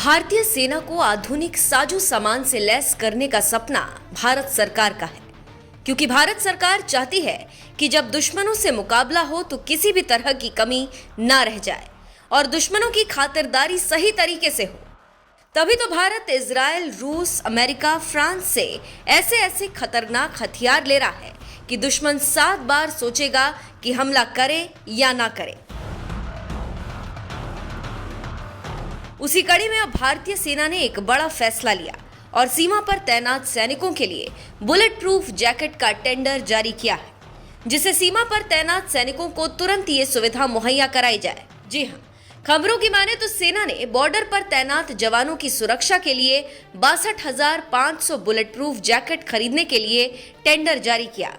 भारतीय सेना को आधुनिक साजो सामान से लैस करने का सपना भारत सरकार का है, क्योंकि भारत सरकार चाहती है कि जब दुश्मनों से मुकाबला हो तो किसी भी तरह की कमी ना रह जाए और दुश्मनों की खातिरदारी सही तरीके से हो। तभी तो भारत इजराइल, रूस, अमेरिका, फ्रांस से ऐसे ऐसे खतरनाक हथियार ले रहा है कि दुश्मन 7 बार सोचेगा कि हमला करे या ना करे। उसी कड़ी में अब भारतीय सेना ने एक बड़ा फैसला लिया और सीमा पर तैनात सैनिकों के लिए बुलेट प्रूफ जैकेट का टेंडर जारी किया है, जिससे सीमा पर तैनात सैनिकों को तुरंत ये सुविधा मुहैया कराई जाए। जी हाँ, खबरों की माने तो सेना ने बॉर्डर पर तैनात जवानों की सुरक्षा के लिए 62,500 बुलेट प्रूफ जैकेट खरीदने के लिए टेंडर जारी किया।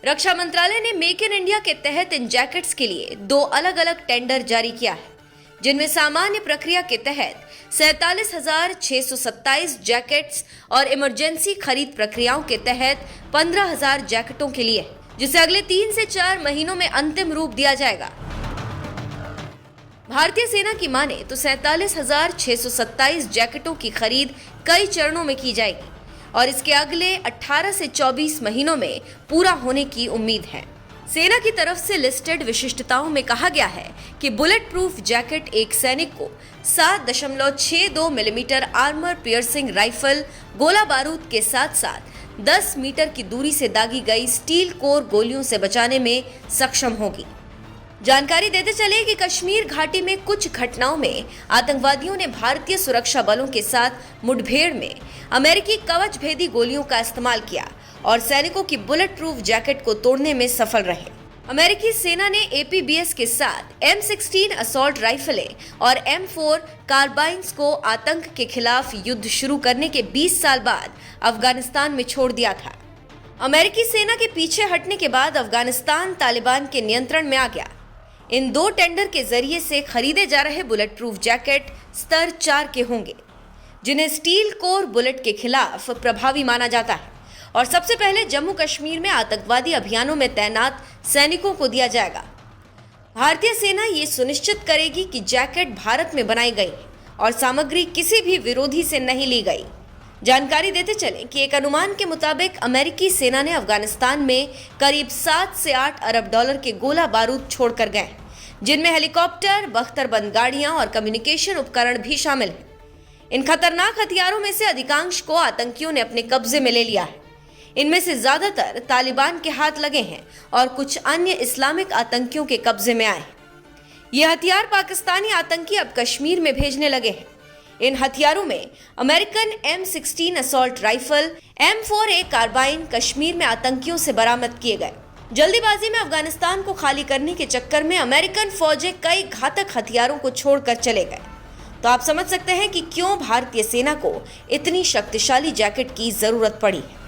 रक्षा मंत्रालय ने मेक इन इंडिया के तहत इन जैकेट्स के लिए 2 अलग अलग टेंडर जारी किया है, जिनमें सामान्य प्रक्रिया के तहत 47,627 जैकेट्स और इमरजेंसी खरीद प्रक्रियाओं के तहत 15,000 जैकेटों के लिए, जिसे अगले 3 से 4 महीनों में अंतिम रूप दिया जाएगा। भारतीय सेना की माने तो 47,627 जैकेटों की खरीद कई चरणों में की जाएगी और इसके अगले 18 से 24 महीनों में पूरा होने की उम्मीद है। सेना की तरफ से लिस्टेड विशिष्टताओं में कहा गया है कि बुलेट प्रूफ जैकेट एक सैनिक को 7.62 मिलीमीटर आर्मर पियर्सिंग राइफल गोला बारूद के साथ साथ 10 मीटर की दूरी से दागी गई स्टील कोर गोलियों से बचाने में सक्षम होगी। जानकारी देते चले कि कश्मीर घाटी में कुछ घटनाओं में आतंकवादियों ने भारतीय सुरक्षा बलों के साथ मुठभेड़ में अमेरिकी कवच भेदी गोलियों का इस्तेमाल किया और सैनिकों की बुलेट प्रूफ जैकेट को तोड़ने में सफल रहे। अमेरिकी सेना ने APBS के साथ M16 असॉल्ट राइफलें और M4 कार्बाइन्स को आतंक के खिलाफ युद्ध शुरू करने के 20 साल बाद अफगानिस्तान में छोड़ दिया था। अमेरिकी सेना के पीछे हटने के बाद अफगानिस्तान तालिबान के नियंत्रण में आ गया। इन 2 टेंडर के जरिए से खरीदे जा रहे बुलेट प्रूफ जैकेट स्तर 4 के होंगे, जिन्हें स्टील कोर बुलेट के खिलाफ प्रभावी माना जाता है और सबसे पहले जम्मू कश्मीर में आतंकवादी अभियानों में तैनात सैनिकों को दिया जाएगा। भारतीय सेना ये सुनिश्चित करेगी कि जैकेट भारत में बनाई गई और सामग्री किसी भी विरोधी से नहीं ली गई। जानकारी देते चलें कि एक अनुमान के मुताबिक अमेरिकी सेना ने अफगानिस्तान में करीब 7 से 8 अरब डॉलर के गोला बारूद छोड़कर गए, जिनमें हेलीकॉप्टर, बख्तरबंद गाड़ियां और कम्युनिकेशन उपकरण भी शामिल हैं। इन खतरनाक हथियारों में से अधिकांश को आतंकियों ने अपने कब्जे में ले लिया है। इनमें से ज्यादातर तालिबान के हाथ लगे हैं और कुछ अन्य इस्लामिक आतंकियों के कब्जे में आए। ये हथियार पाकिस्तानी आतंकी अब कश्मीर में भेजने लगे हैं। इन हथियारों में American M16 assault rifle, M4A carbine Kashmir में आतंकियों से बरामद किए गए। जल्दीबाजी में अफगानिस्तान को खाली करने के चक्कर में अमेरिकन फौजें कई घातक हथियारों को छोड़कर चले गए। तो आप समझ सकते हैं कि क्यों भारतीय सेना को इतनी शक्तिशाली जैकेट की जरूरत पड़ी है।